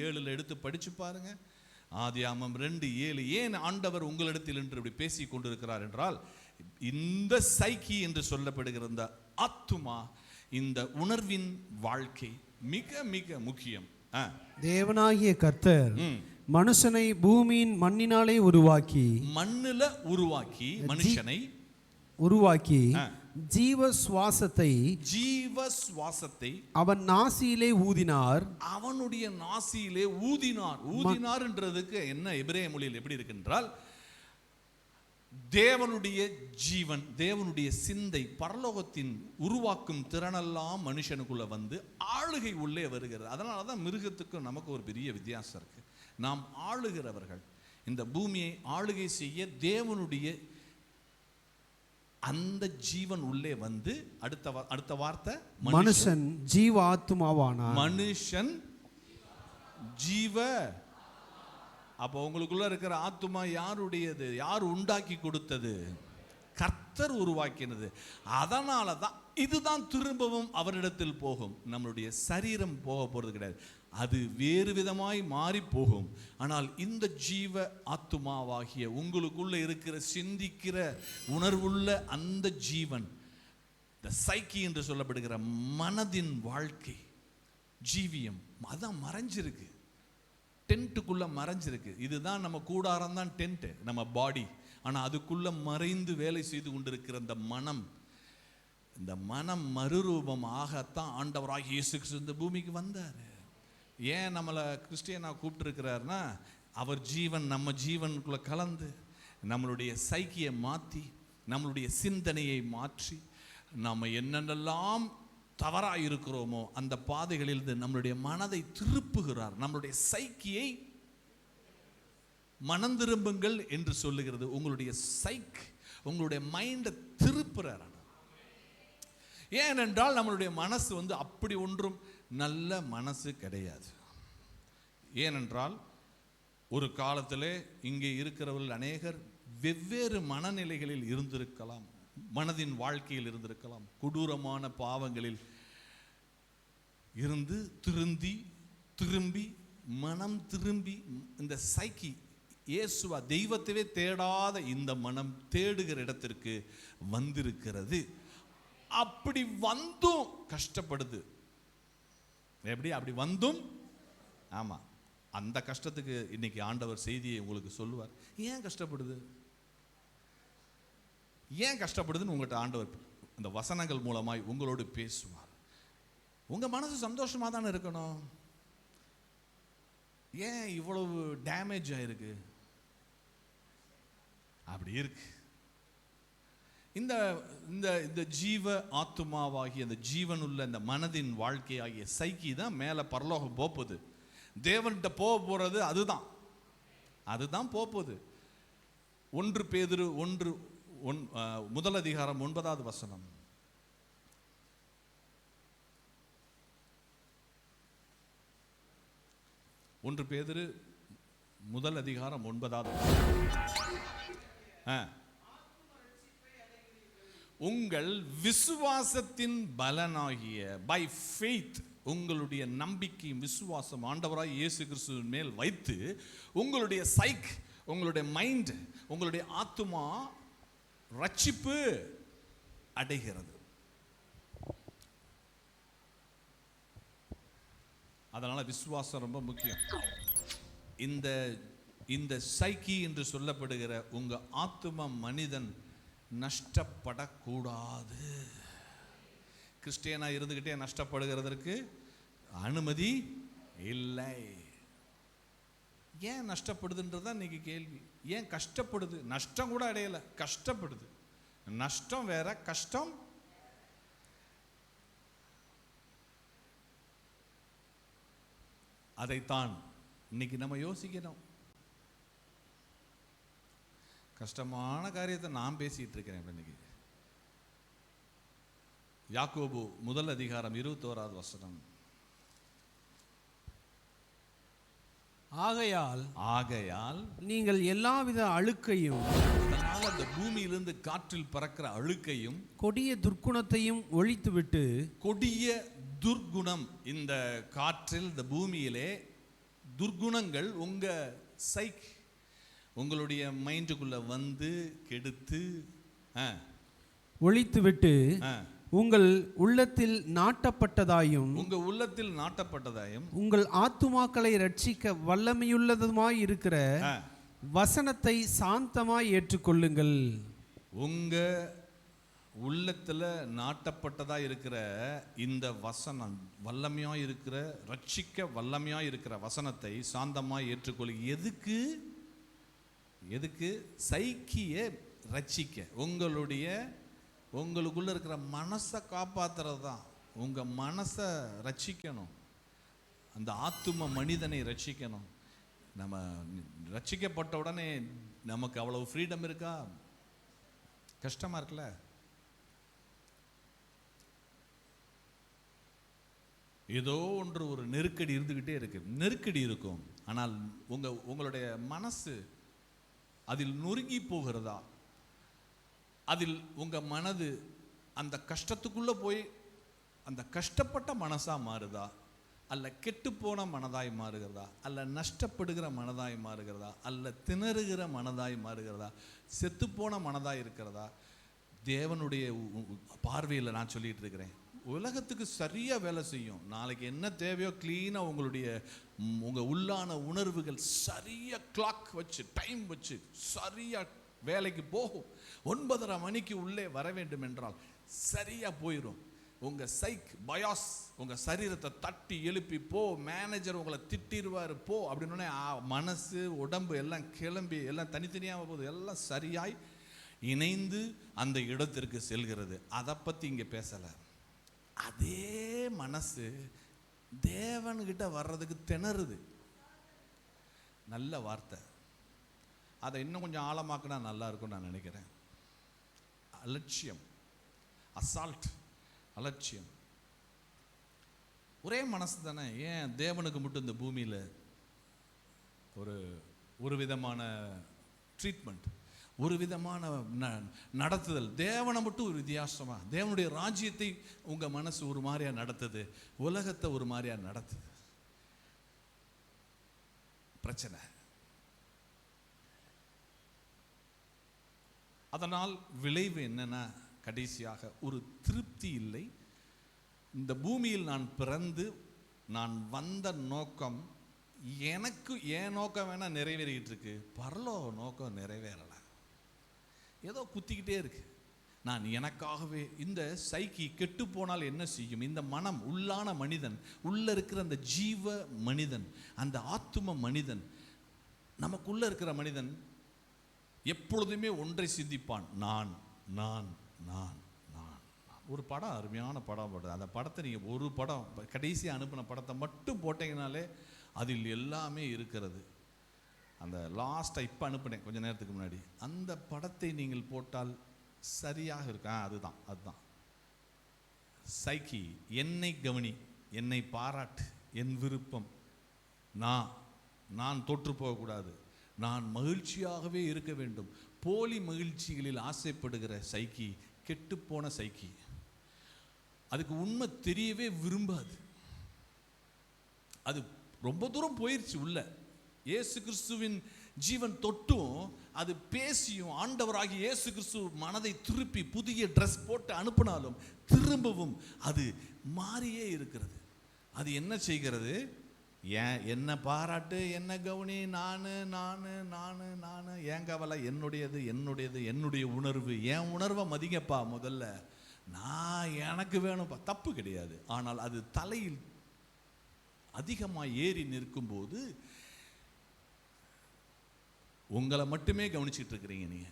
2:7 எடுத்து படிச்சு பாருங்க. ஆதியாகமம் 2:7. ஏன் ஆண்டவர் உங்களிடத்தில் என்று இப்படி பேசி கொண்டிருக்கிறார் என்றால், இந்த சைக்கி என்று சொல்லப்படுகிற இந்த ஆத்துமா, இந்த உணர்வின் வாழ்க்கை மிக மிக முக்கியம். தேவனாகிய கர்த்தர் மனுஷனை பூமியின் மண்ணினாலே உருவாக்கி, மண்ணில உருவாக்கி மனுஷனை உருவாக்கி ஜீவ சுவாசத்தை அவன் நாசியிலே ஊதினார். அவனுடைய நாசியிலே ஊதினார். ஊதினார்ன்றதுக்கு என்ன எபிரேய மொழியில் எப்படி இருக்கின்றால், தேவனுடைய ஜீவன், தேவனுடைய சிந்தை, பரலோகத்தின் உருவாக்கும் திறனெல்லாம் மனுஷனுக்குள்ள வந்து ஆளுகை உள்ளே வருகிறது. அதனால தான் மிருகத்துக்கும் நமக்கு ஒரு பெரிய வித்தியாசம் இருக்கு. நாம் ஆளுகிறவர்கள். இந்த பூமியை ஆளுகை செய்ய தேவனுடைய அந்த ஜீவன் உள்ளே வந்து, அடுத்த வார்த்தை மனுஷன் ஜீவ ஆத்துமாவானார். மனுஷன் ஜீவ. அப்போ உங்களுக்குள்ள இருக்கிற ஆத்துமா யாருடையது? யார் உண்டாக்கி கொடுத்தது? கர்த்தர் உருவாக்கினது. அதனால தான் இதுதான் திரும்பவும் அவரிடத்தில் போகும். நம்மளுடைய சரீரம் போக போறது கிடையாது, அது வேறு விதமாய் மாறி போகும். ஆனால் இந்த ஜீவ ஆத்துமாவாகிய உங்களுக்குள்ள இருக்கிற சிந்திக்கிற உணர்வுள்ள அந்த ஜீவன், இந்த சைக்கி என்று சொல்லப்படுகிற மனதின் வாழ்க்கை ஜீவியம், அதான் மறைஞ்சிருக்கு, டென்ட்டுக்குள்ள மறைஞ்சிருக்கு. இதுதான் நம்ம கூடாரம் தான் டென்ட், நம்ம பாடி. ஆனால் அதுக்குள்ள மறைந்து வேலை செய்து கொண்டிருக்கிற இந்த மனம், இந்த மனம் மறுரூபம் ஆகத்தான் ஆண்டவராகிய இயேசு கிறிஸ்து இந்த பூமிக்கு வந்தார். ஏன் நம்மளை கிறிஸ்டியனா கூப்பிட்டுருக்கிறாருன்னா, அவர் ஜீவன் நம்ம ஜீவனுக்குள்ள கலந்து நம்மளுடைய சைக்கியை மாற்றி, நம்மளுடைய சிந்தனையை மாற்றி, நம்ம என்னென்னலாம் தவறாக இருக்கிறோமோ அந்த பாதைகளில் நம்மளுடைய மனதை திருப்புகிறார். நம்மளுடைய சைக்கியை மனம் திரும்புங்கள் என்று சொல்லுகிறது. உங்களுடைய சைக், உங்களுடைய மைண்டை திருப்புறார். ஏனென்றால் நம்மளுடைய மனசு வந்து அப்படி ஒன்றும் நல்ல மனசு கிடையாது. ஏனென்றால் ஒரு காலத்தில் இங்கே இருக்கிறவர்கள் அநேகர் வெவ்வேறு மனநிலைகளில் இருந்திருக்கலாம், மனதின் வாழ்க்கையில் இருந்திருக்கலாம், கொடூரமான பாவங்களில் இருந்து திரும்பி மனம் திரும்பி இந்த சைக்கி இயேசுவா தெய்வத்தையே தேடாத இந்த மனம் தேடுகிற இடத்திற்கு வந்திருக்கிறது. அப்படி வந்தும் கஷ்டப்படுது. எப்படி? அப்படி வந்தும், ஆமா, அந்த கஷ்டத்துக்கு இன்னைக்கு ஆண்டவர் செய்தியை உங்களுக்கு சொல்லுவார். ஏன் கஷ்டப்படுது, ஏன் கஷ்டப்படுதுன்னு உங்கள்கிட்ட ஆண்டவர் இந்த வசனங்கள் மூலமாய் உங்களோடு பேசுவார். உங்க மனசு சந்தோஷமா தானே இருக்கணும், ஏன் இவ்வளவு டேமேஜ் ஆயிருக்கு? அப்படி இருக்கு. இந்த இந்த இந்த ஜீவ ஆத்துமாவாகிய அந்த ஜீவனுள்ள இந்த மனதின் வாழ்க்கை ஆகிய சைக்கி தான் மேலே பரலோகம் போகுது. தேவன்கிட்ட போகிறது அதுதான் போகுது. 1 பேதுரு 1 அதிகாரம் 9வது வசனம். 1 பேதுரு 1 அதிகாரம் 9வது வசனம். உங்கள் விசுவாசத்தின் பலனாகிய பை ஃபெய்த், உங்களுடைய நம்பிக்கை விசுவாசம் ஆண்டவராய் இயேசு கிறிஸ்துவின் மேல் வைத்து உங்களுடைய சைக், உங்களுடைய மைண்ட், உங்களுடைய ஆத்துமா ரட்சிப்பு அடைகிறது. அதனால விசுவாசம் ரொம்ப முக்கியம். இந்த சைக்கி என்று சொல்லப்படுகிற உங்க ஆத்தும மனிதன் நஷ்டப்படக்கூடாது. கிறிஸ்டியனா இருந்துகிட்டே நஷ்டப்படுகிறதற்கு அனுமதி இல்லை. ஏன் நஷ்டப்படுதுன்றதான் இன்னைக்கு கேள்வி. ஏன் கஷ்டப்படுது? நஷ்டம் கூட அடையல, கஷ்டப்படுது. நஷ்டம் வேற, கஷ்டம். அதைத்தான் இன்னைக்கு நம்ம யோசிக்கணும். கஷ்டமான காரியத்தை நான் பேசிட்டு இருக்கிறேன் இன்னைக்கு. யாக்கோபு 1 அதிகாரம் 21வது வசனம். ஆகையால் நீங்கள் எல்லாவித அழுக்கையும், அதனால அந்த பூமியிலிருந்து காற்றில் பறக்கிற அழுக்கையும் கொடிய துர்க்குணத்தையும் ஒழித்துவிட்டு, கொடிய துர்குணம் இந்த காற்றில் இந்த பூமியிலே துர்குணங்கள் உங்க உங்களுடைய மைண்டுக்குள்ள வந்து கெடுத்து ஒழித்துவிட்டு உங்கள் உள்ளத்தில் நாட்டப்பட்டதாயும் உங்கள் ஆத்துமாக்களை ரட்சிக்க வல்லமையுள்ளதுமாய் இருக்கிற வசனத்தை சாந்தமாய் ஏற்றுக்கொள்ளுங்கள். உங்க உள்ளத்துல நாட்டப்பட்டதா இருக்கிற இந்த வசனம் வல்லமையா இருக்கிற ரட்சிக்க வல்லமையா இருக்கிற வசனத்தை சாந்தமாய் ஏற்றுக்கொள்ளு. எதுக்கு? சைக்கிய ரட்சிக்க, உங்களுக்குள்ள இருக்கிற மனசை காப்பாத்துறது தான். உங்க மனசை ரட்சிக்கணும், அந்த ஆத்தும மனிதனை ரட்சிக்கணும். நம்ம ரட்சிக்கப்பட்ட உடனே நமக்கு அவ்வளவு ஃப்ரீடம் இருக்கா? கஷ்டமா இருக்குல்ல? ஏதோ ஒன்று ஒரு நெருக்கடி இருந்துகிட்டே இருக்கு. நெருக்கடி இருக்கும், ஆனால் உங்களுடைய மனசு அதில் நொறுங்கி போகிறதா? அதில் உங்க மனது அந்த கஷ்டத்துக்குள்ள போய் அந்த கஷ்டப்பட்ட மனசா மாறுதா, அல்ல கெட்டுப்போன மனதாய் மாறுகிறதா, அல்ல நஷ்டப்படுகிற மனதாய் மாறுகிறதா, அல்ல திணறுகிற மனதாய் மாறுகிறதா, செத்துப்போன மனதாய் இருக்கிறதா? தேவனுடைய பார்வையில் நான் சொல்லிட்டு இருக்கிறேன், உலகத்துக்கு சரியா வேலை செய்யும். நாளைக்கு என்ன தேவையோ கிளீனா உங்க உள்ளான உணர்வுகள் சரியா கிளாக் வச்சு டைம் வச்சு சரியா வேலைக்கு போகும். 9:30 மணிக்கு உள்ளே வர வேண்டும் என்றால் சரியா போயிடும். உங்க பயாஸ் உங்க சரீரத்தை தட்டி எழுப்பி போ, மேனேஜர் உங்களை திட்டிடுவார் போ அப்படின்னு மனசு உடம்பு எல்லாம் கிளம்பி எல்லாம் தனித்தனியாக போகுது, எல்லாம் சரியாய் இணைந்து அந்த இடத்திற்கு செல்கிறது. அதை பத்தி இங்க பேசல. அதே மனசு தேவன்கிட்ட வர்றதுக்கு திணறுது. நல்ல வார்த்தை, அதை இன்னும் கொஞ்சம் ஆழமாக்குனா நல்லா இருக்கும் நான் நினைக்கிறேன். அலட்சியம், அசால்ட், அலட்சியம். ஒரே மனசு தானே, ஏன் தேவனுக்கு மட்டும் இந்த பூமியில் ஒரு விதமான ட்ரீட்மெண்ட், ஒரு விதமான நடத்துதல், தேவனை மட்டும் ஒரு வித்தியாசமா, தேவனுடைய ராஜ்யத்தை உங்க மனசு ஒரு மாதிரியா நடத்துது, உலகத்தை ஒரு மாதிரியா நடத்துது. பிரச்சனை. அதனால் விளைவு என்னன்னா, கடைசியாக ஒரு திருப்தி இல்லை. இந்த பூமியில் நான் பிறந்து நான் வந்த நோக்கம், எனக்கு என் நோக்கம் வேணா நிறைவேறிக்கிட்டு இருக்கு, பரலோக நோக்கம் நிறைவேறல, ஏதோ குத்திக்கிட்டே இருக்கு. நான் எனக்காகவே இந்த கெட்டு போனால் என்ன செய்யும்? இந்த மனம், உள்ளான மனிதன், உள்ள இருக்கிற அந்த ஜீவ மனிதன், அந்த ஆத்தும மனிதன், நமக்குள்ள இருக்கிற மனிதன் எப்பொழுதுமே ஒன்றை சிந்திப்பான், நான் நான் நான் நான். ஒரு படம், அருமையான படம் போடுது. அந்த படத்தை நீங்கள் ஒரு படம் கடைசியாக அனுப்பின படத்தை மட்டும் போட்டீங்கனாலே அதில் எல்லாமே இருக்கிறது. அந்த லாஸ்ட்டாக இப்போ அனுப்பினேன் கொஞ்சம் நேரத்துக்கு முன்னாடி, அந்த படத்தை நீங்கள் போட்டால் சரியாக இருக்கா? அதுதான் என்னை கவனி, என்னை பாராட்டு, என் விருப்பம், நான் தோற்று போகக்கூடாது, நான் மகிழ்ச்சியாகவே இருக்க வேண்டும். போலி மகிழ்ச்சிகளில் ஆசைப்படுகிற கெட்டுப்போன அதுக்கு உண்மை தெரியவே விரும்பாது. அது ரொம்ப தூரம் போயிடுச்சு உள்ள. இயேசு கிறிஸ்துவின் ஜீவன் தொட்டும் அது பேசியும் ஆண்டவராகி இயேசு கிறிஸ்து மனதை திருப்பி புதிய ட்ரெஸ் போட்டு அனுப்பினாலும் திரும்பவும் அது மாறியே இருக்கிறது. அது என்ன செய்கிறது? என்ன பாராட்டு, என்ன கவனி, நான் என் கவலை என்னுடையது, என்னுடைய உணர்வு, என் உணர்வை மதிங்கப்பா. முதல்ல நான் எனக்கு வேணும்ப்பா, தப்பு கிடையாது. ஆனால் அது தலையில் அதிகமாக ஏறி நிற்கும் போது உங்களை மட்டுமே கவனிச்சுட்டு இருக்கிறீங்க. நீங்க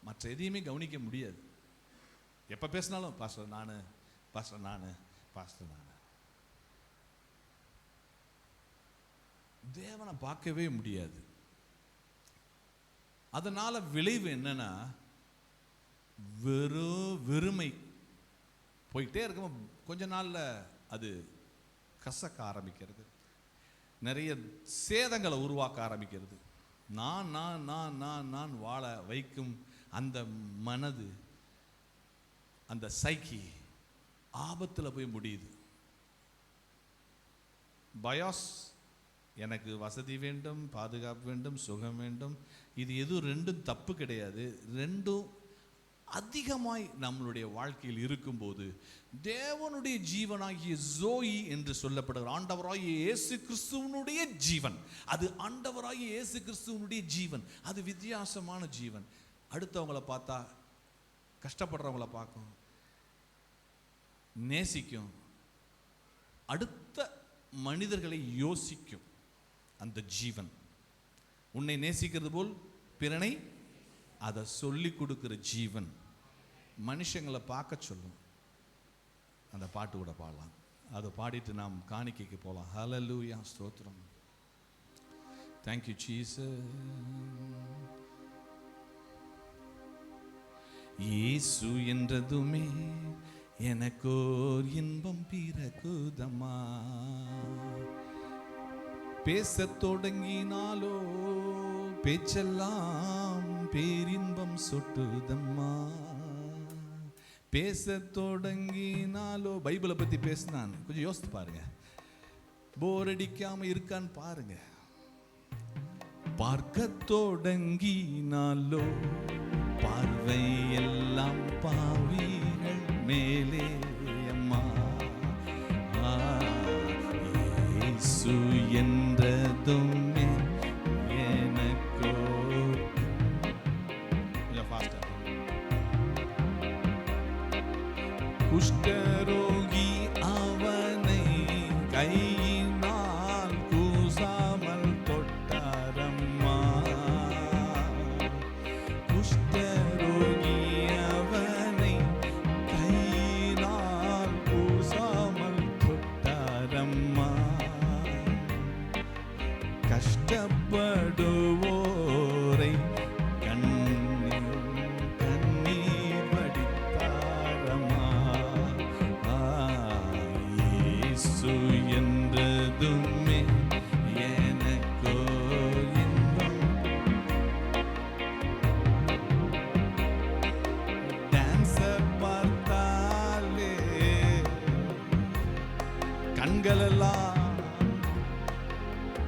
மற்ற எதையுமே கவனிக்க முடியாது. எப்ப பேசினாலும் பாஸ்டர் நானு, பாஸ்டர் நானு, பாஸ்டர் நானு. தேவனை பார்க்கவே முடியாது. அதனால விளைவு என்னன்னா, வெறுமை போயிட்டே இருக்கும். கொஞ்ச நாள்ல அது கசக்க ஆரம்பிக்கிறது, நிறைய சேதங்களை உருவாக்க ஆரம்பிக்கிறது. நான் வாழ வைக்கும் அந்த மனது, அந்த ஆபத்துல போய் முடியுது. பயாஸ், எனக்கு வசதி வேண்டும், பாதுகாப்பு வேண்டும், சுகம் வேண்டும். இது எதுவும் ரெண்டும் தப்பு கிடையாது. ரெண்டும் அதிகமாய் நம்மளுடைய வாழ்க்கையில் இருக்கும்போது தேவனுடைய ஜீவனாகிய ஜோயி என்று சொல்லப்படுகிற ஆண்டவராகிய இயேசு கிறிஸ்துவனுடைய ஜீவன், அது ஆண்டவராகிய இயேசு கிறிஸ்துவனுடைய ஜீவன், அது வித்தியாசமான ஜீவன். அடுத்தவங்களை பார்த்தா, கஷ்டப்படுறவங்களை பார்க்கும், நேசிக்கும், அடுத்த மனிதர்களை யோசிக்கும். அந்த ஜீவன் உன்னை நேசிக்கிறது போல் பிறனை அதை சொல்லி கொடுக்கிற ஜீவன் மனுஷங்களை பார்க்க சொல்லும். அந்த பாட்டு கூட பாடலாம். அதை பாடிட்டு நாம் காணிக்கைக்கு போகலாம். ஹல்லேலூயா, ஸ்தோத்திரம். Thank you Jesus. இயேசு என்றதுமே எனக்கோர் இன்பம் பிறக்குதம்மா, பேசத் தொடங்கினாலோ பேச்செல்லாம் பேரின்பம் சொட்டுதம்மா, பேசத் தொடங்கினாலோ. பைபிளை பற்றி பேசினான், கொஞ்சம் யோசித்து பாருங்க, போர் அடிக்காம இருக்கான்னு பாருங்க. பார்க்க தொடங்கினாலோ பார்வை எல்லாம் பாவிகள் மேலே அம்மா, இயேசு என்றதுமே எனக்கோ. குஷ்டரோகி அவனை கையினால் கூசாமல் தொட்டாரம்மா, குஷ்டரோகி அவனை கையினால் கூசாமல் தொட்டாரம்மா, கஷ்டப்படுவோரை கண்ணீர் வடித்தாரம்மா, இயேசு என்றதுமே எனக்கோ இன்பம். டான்ஸ பார்த்தாலே கண்களெல்லாம்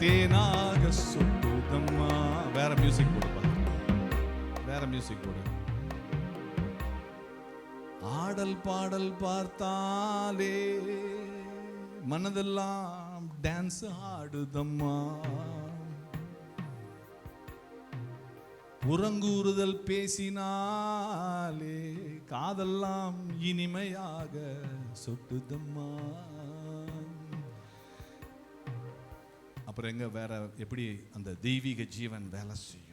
தேனாக சொட்டுதம்மா. வேற மியூசிக் போடுப்பா, வேற மியூசிக் போடு. ஆடல் பாடல் பார்த்தாலே மனதெல்லாம் டான்ஸ் ஆடுதம்மா, புறங்கூறுதல் பேசினாலே காதெல்லாம் இனிமையாக சொட்டுதம்மா. அப்புறம் எங்க வேற எப்படி அந்த தெய்வீக ஜீவன் வேலை செய்யும்?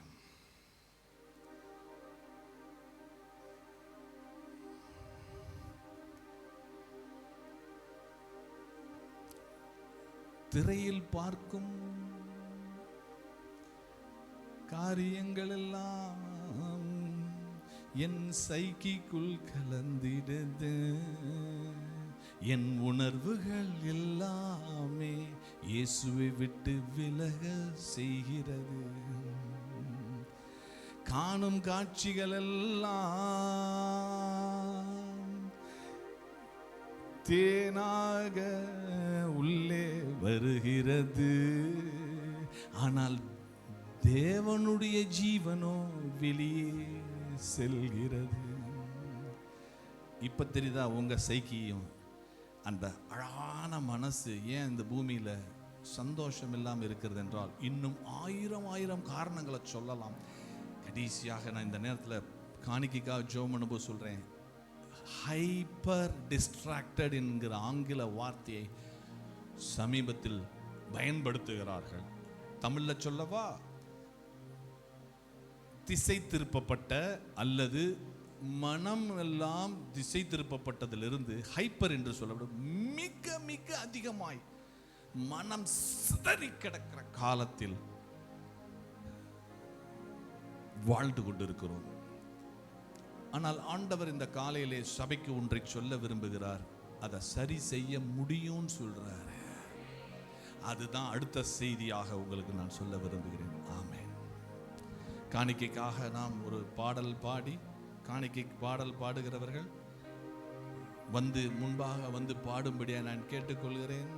திரையில் பார்க்கும் காரியங்கள் எல்லாம் என் சைக்கிக்குள் கலந்திடுது, என் உணர்வுகள் எல்லாமே இயேசுவை விட்டு விலக செய்கிறது. காணும் காட்சிகள் எல்லாம் தேனாக உள்ளே வருகிறது, ஆனால் தேவனுடைய ஜீவனோ வெளியே செல்கிறது. இப்ப தெரியுதா உங்க சைக்கியும் அந்த அழகான மனசு ஏன் இந்த பூமியில சந்தோஷம் இல்லாமல் இருக்கிறது என்றால் இன்னும் ஆயிரம் காரணங்களை சொல்லலாம். கடைசியாக நான் இந்த நேரத்தில் காணிக்கைக்காக ஜெபம் பண்ணும்போது சொல்றேன், ஹைப்பர் டிஸ்ட்ராக்டட் என்கிற ஆங்கில வார்த்தையை சமீபத்தில் பயன்படுத்துகிறார்கள். தமிழ்ல சொல்லவா, திசை திருப்பப்பட்ட அல்லது மனம் எல்லாம் திசை திருப்பப்பட்டதிலிருந்து ஹைப்பர் என்று சொல்லப்படும் மிக மிக அதிகமாய் மனம் சிதறி கிடக்கிற காலத்தில் வாழ்ந்து கொண்டிருக்கிறோம். ஆனால் ஆண்டவர் இந்த காலையிலே சபைக்கு ஒன்றை சொல்ல விரும்புகிறார். அதை சரி செய்ய முடியும்னு சொல்றார். அதுதான் அடுத்த செய்தியாக உங்களுக்கு நான் சொல்ல விரும்புகிறேன். ஆமென். காணிக்கைக்காக நாம் ஒரு பாடல் பாடி, காணிக்கை பாடல் பாடுகிறவர்கள் வந்து முன்பாக வந்து பாடும்படியாக நான் கேட்டுக்கொள்கிறேன்.